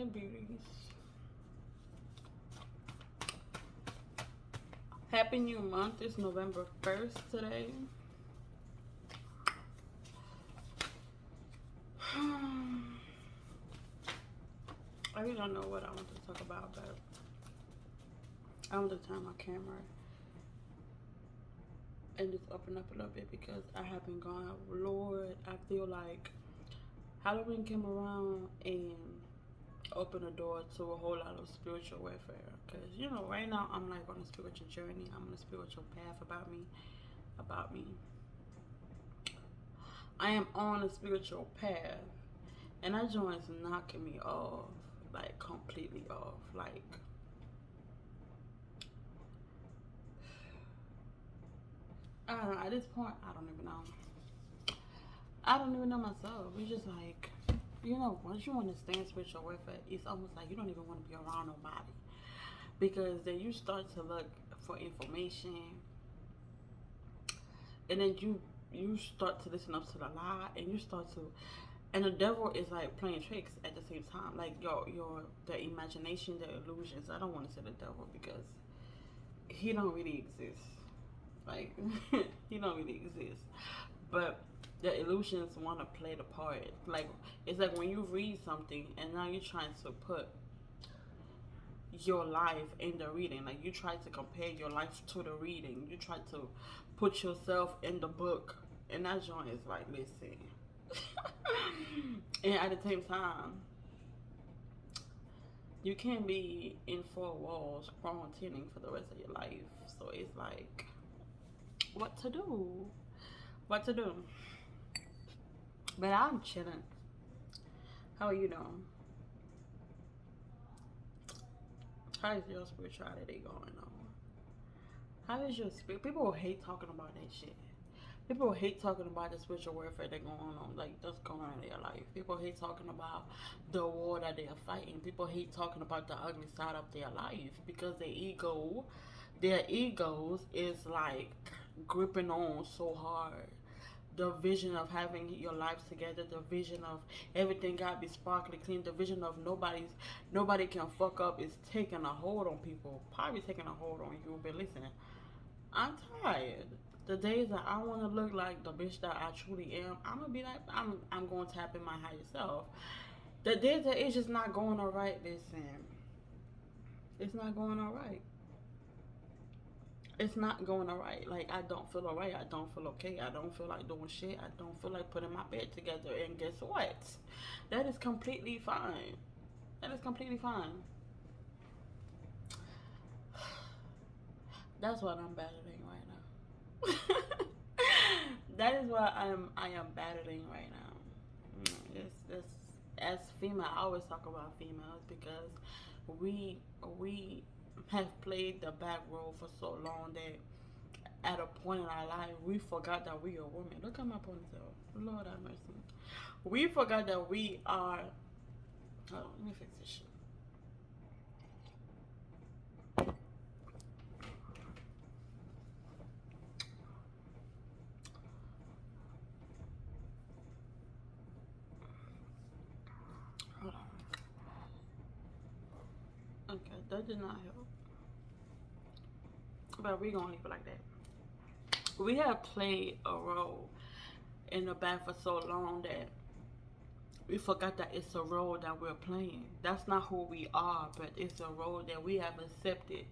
and beauties. Happy New Month. It's November 1st today. I really don't know what I want to talk about, but I want to turn my camera and just open up a little bit because I have been gone. Lord, I feel like Halloween came around and opened the door to a whole lot of spiritual warfare. Because, you know, right now I'm like on a spiritual journey. I'm on a spiritual path about me. I am on a spiritual path. And that joint is knocking me off. Like, completely off. Like, I don't know. At this point, I don't even know. I don't even know myself. It's just like, you know, once you understand spiritual warfare, it's almost like you don't even want to be around nobody. Because then you start to look for information. And then you start to listen up to the lie. And you start to... And the devil is like playing tricks at the same time. Like the imagination, the illusions. I don't want to say the devil because he don't really exist. Like, he don't really exist. But the illusions want to play the part. Like, it's like when you read something and now you're trying to put your life in the reading. Like, you try to compare your life to the reading. You try to put yourself in the book. And that joint is like, listen. And at the same time, you can't be in four walls quarantining for the rest of your life. So it's like, what to do? What to do? But I'm chilling. How are you doing? How is your spirituality going on? How is your spirit? People hate talking about that shit. People hate talking about the spiritual warfare that's going on, like that's going on in their life. People hate talking about the war that they are fighting. People hate talking about the ugly side of their life because their egos is like gripping on so hard. The vision of having your life together, the vision of everything gotta be sparkly clean, the vision of nobody can fuck up is taking a hold on people. Probably taking a hold on you, but listen, I'm tired. The days that I want to look like the bitch that I truly am, I'm gonna be like, I'm going to tap in my higher self. The days that it's just not going alright, listen, it's not going alright. It's not going alright. Like, I don't feel alright. I don't feel okay. I don't feel like doing shit. I don't feel like putting my bed together. And guess what? That is completely fine. That is completely fine. That's what I'm battling right now. That is what I am battling right now. It's as female. I always talk about females because we have played the back role for so long that at a point in our life we forgot that we are women. Look at my ponytail. Lord have mercy. We forgot that we are. Oh, let me fix this shit. Hold on. Okay, that did not help. But we gonna leave it like that. We have played a role in the back for so long that we forgot that it's a role that we're playing. That's not who we are, but it's a role that we have accepted.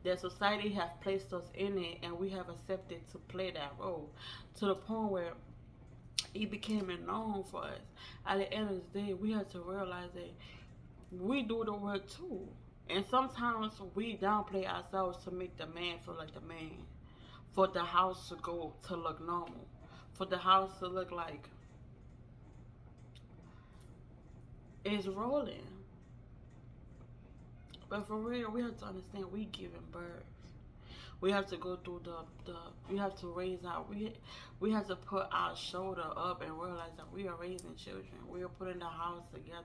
That society has placed us in it, and we have accepted to play that role to the point where it became a norm for us. At the end of the day, we have to realize that we do the work too. And sometimes we downplay ourselves to make the man feel like the man. For the house to go to look normal. For the house to look like it's rolling. But for real, we have to understand we giving birth. We have to go through the we have to raise our we have to put our shoulder up and realize that we are raising children. We are putting the house together.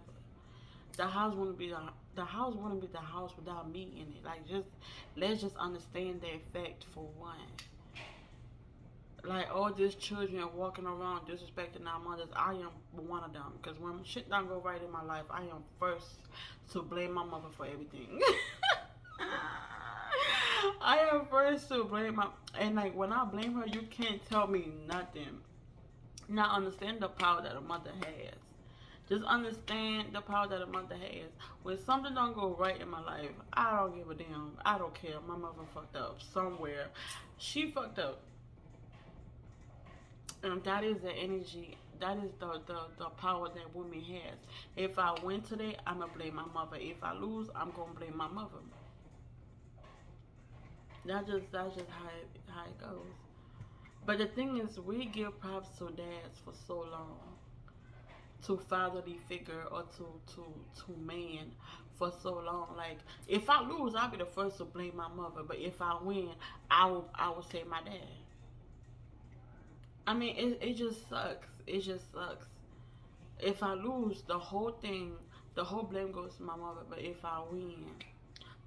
The house wouldn't be the house wouldn't be the house without me in it. Like, just let's just understand the effect for one. Like all these children walking around disrespecting our mothers, I am one of them. Because when shit don't go right in my life, I am first to blame my mother for everything. I am first to blame my, and like when I blame her, you can't tell me nothing. Now understand the power that a mother has. Just understand the power that a mother has. When something don't go right in my life, I don't give a damn. I don't care. My mother fucked up somewhere. She fucked up. And that is the energy. That is the power that women has. If I win today, I'ma blame my mother. If I lose, I'm gonna blame my mother. That's just how it goes. But the thing is, we give props to dads for so long, to fatherly figure or to man for so long. Like if I lose, I'll be the first to blame my mother. But if I win, I will say my dad. I mean, it just sucks. It just sucks. If I lose, the whole blame goes to my mother. But if I win,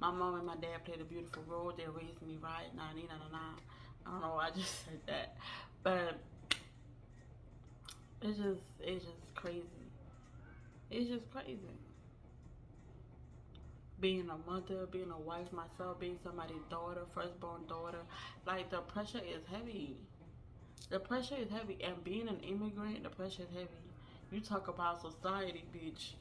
my mom and my dad played a beautiful role. They raised me right. Nah, nah, nah, nah. I don't know why I just said that, but it's just crazy. It's just crazy. Being a mother, being a wife myself, being somebody's daughter, firstborn daughter, like the pressure is heavy. The pressure is heavy, and being an immigrant, the pressure is heavy. You talk about society, bitch.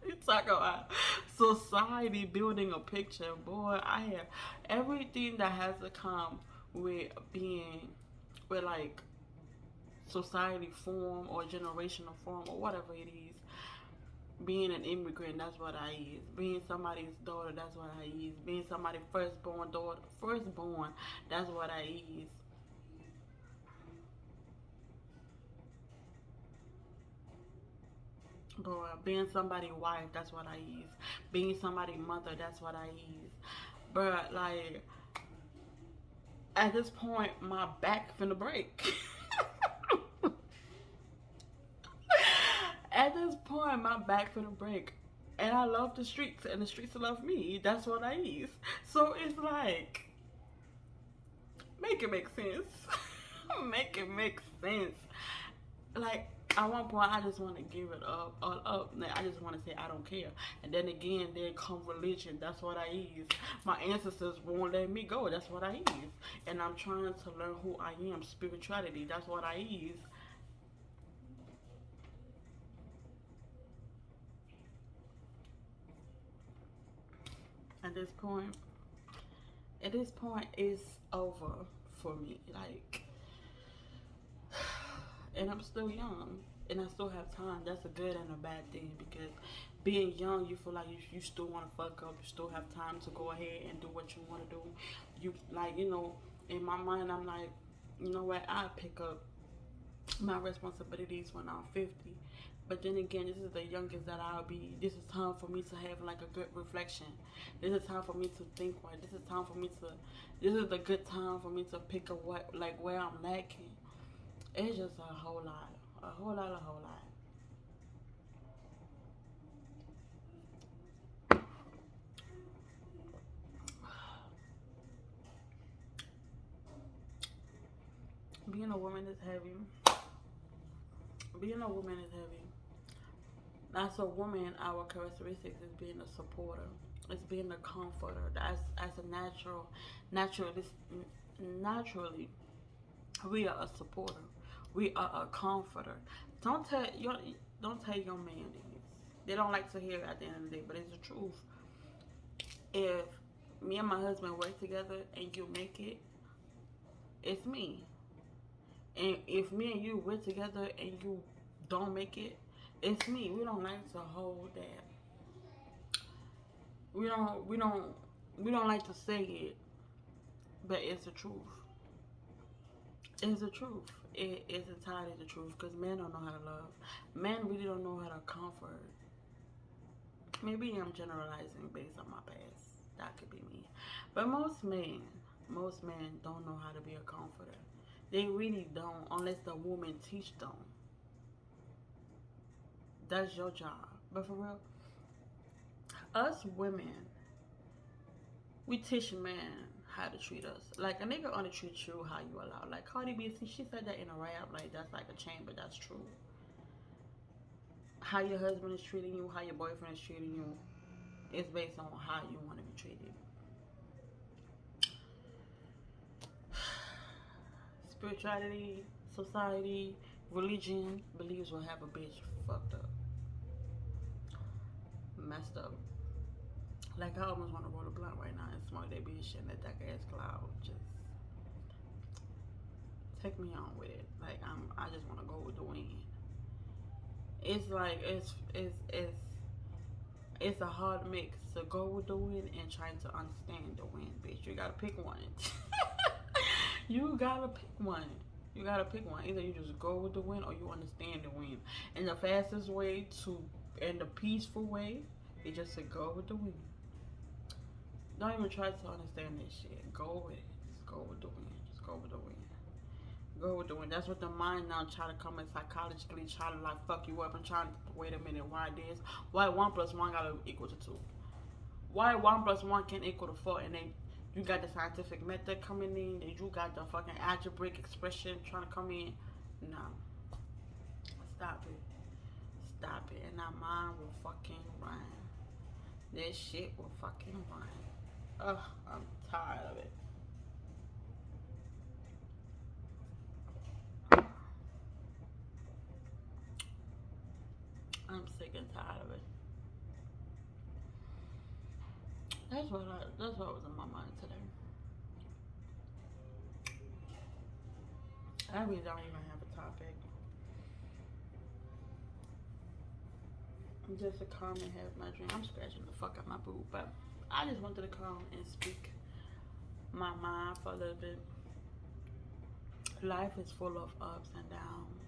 You talk about society building a picture, boy. I have everything that has to come with being, with like society form or generational form or whatever it is. Being an immigrant, that's what I is. Being somebody's daughter, that's what I is. Being somebody's firstborn daughter, firstborn, that's what I is. Boy, being somebody's wife, that's what I is. Being somebody's mother, that's what I is. But like at this point, my back finna break. At this point, my back finna break. And I love the streets, and the streets love me. That's what I is. So it's like, make it make sense. Make it make sense. Like, at one point, I just want to give it up, all up. Like, I just want to say I don't care. And then again, there come religion. That's what I is. My ancestors won't let me go. That's what I is. And I'm trying to learn who I am. Spirituality. That's what I is. At this point, at this point, it's over for me. Like, and I'm still young, and I still have time. That's a good and a bad thing because being young, you feel like you still want to fuck up. You still have time to go ahead and do what you want to do. You like, in my mind, I'm like, you know what? I pick up my responsibilities when I'm 50. But then again, this is the youngest that I'll be. This is time for me to have like a good reflection. This is time for me to think right. This is time for me to. This is the good time for me to pick up what like where I'm lacking. It's just a whole lot, a whole lot, a whole lot. Being a woman is heavy. Being a woman is heavy. As a woman, our characteristics is being a supporter. It's being a comforter. That's as a naturally, naturally, we are a supporter. We are a comforter. Don't tell your don't tell your man this. They don't like to hear it at the end of the day, but it's the truth. If me and my husband work together and you make it, it's me. And if me and you work together and you don't make it, it's me. We don't like to hold that. We don't we don't we don't like to say it, but it's the truth. It's the truth. It is entirely the truth because men don't know how to love. Men really don't know how to comfort. Maybe I'm generalizing based on my past. That could be me. But most men don't know how to be a comforter. They really don't unless the woman teach them. That's your job. But for real, us women, we teach men how to treat us. Like a nigga only treat you how you allow. Like Cardi B, see, she said that in a rap. Like that's like a chain, but that's true. How your husband is treating you, how your boyfriend is treating you, is based on how you want to be treated. Spirituality, society, religion believes will have a bitch fucked up, messed up. Like I almost want to roll a blunt right now and smoke that bitch and let that gas cloud just take me on with it. Like I just want to go with the wind. It's like it's a hard mix to go with the wind and trying to understand the wind, bitch. You gotta pick one. You gotta pick one. You gotta pick one. Either you just go with the wind or you understand the wind. And the fastest way to, and the peaceful way, is just to go with the wind. Don't even try to understand this shit. Go with it. Just go with the wind. Just go with the wind. Go with the wind. That's what the mind now try to come and psychologically try to like fuck you up and try to wait a minute. Why this? Why 1+1 gotta equal to 2? Why 1+1 can equal to 4? And then you got the scientific method coming in. And you got the fucking algebraic expression trying to come in. No. Stop it. Stop it. And that mind will fucking run. This shit will fucking run. Ugh, I'm tired of it. I'm sick and tired of it. That's what was in my mind today. I really don't even have a topic. Just to come and have my drink. I'm scratching the fuck out my boob, but I just wanted to come and speak my mind for a little bit. Life is full of ups and downs.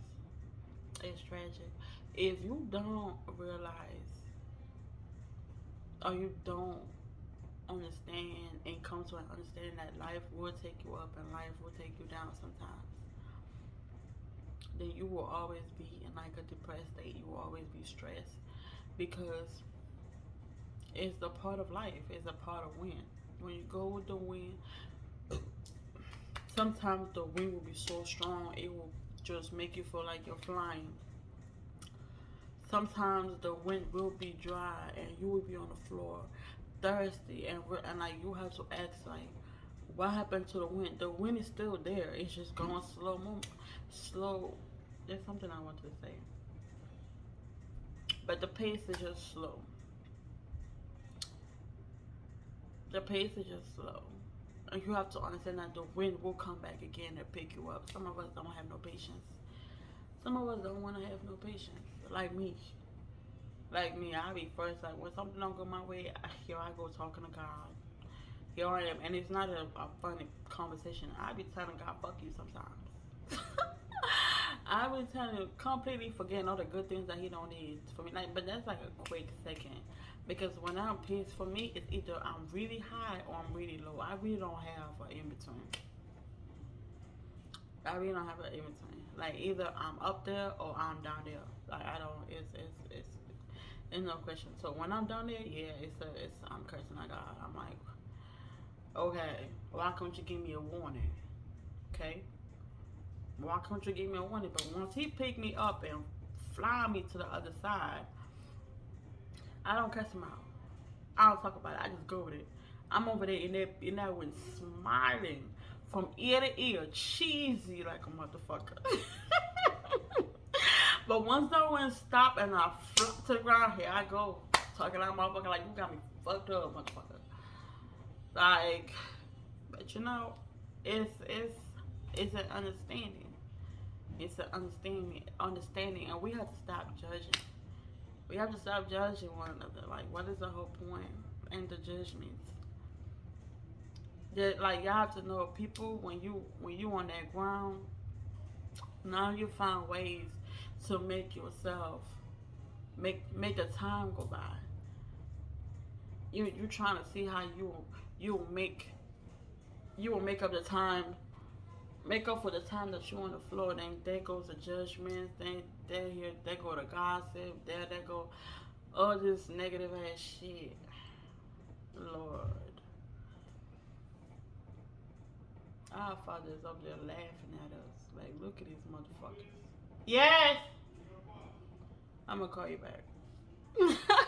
It's tragic. If you don't realize or you don't understand and come to an understanding that life will take you up and life will take you down sometimes, then you will always be in like a depressed state. You will always be stressed because it's a part of life. It's a part of wind. When you go with the wind, sometimes the wind will be so strong it will just make you feel like you're flying. Sometimes the wind will be dry and you will be on the floor thirsty and like you have to ask like what happened to the wind? The wind is still there. It's just going slow. There's something I wanted to say, but the pace is just slow. The pace is just slow. And you have to understand that the wind will come back again and pick you up. Some of us don't have no patience. Some of us don't want to have no patience. Like me. Like me, I be first, like when something don't go my way, here I go talking to God. Here I am. And it's not a funny conversation. I be telling God, fuck you sometimes. I be telling him, completely forgetting all the good things that he don't need for me. Like, but that's like a quick second. Because when I'm pissed, for me, it's either I'm really high or I'm really low. I really don't have an in between. I really don't have an in between. Like either I'm up there or I'm down there. Like I don't. It's no question. So when I'm down there, yeah, I'm cursing at God. I'm like, okay, why can't you give me a warning? Okay, why can't you give me a warning? But once he pick me up and fly me to the other side, I don't cuss him out. I don't talk about it. I just go with it. I'm over there in that one smiling from ear to ear, cheesy like a motherfucker. But once that one stop and I flop to the ground, here I go talking like a motherfucker like you got me fucked up, motherfucker. Like, but you know, it's an understanding. It's an understanding, and we have to stop judging. We have to stop judging one another. Like, what is the whole point in the judgments? That like y'all have to know people when you on that ground. Now you find ways to make yourself make the time go by. You trying to see how you will make up the time, make up for the time that you on the floor. Then there goes the judgments. Then there go the gossip. There go all this negative ass shit. Lord, Our father is up there laughing at us. Like, look at these motherfuckers. Yes! I'm gonna call you back.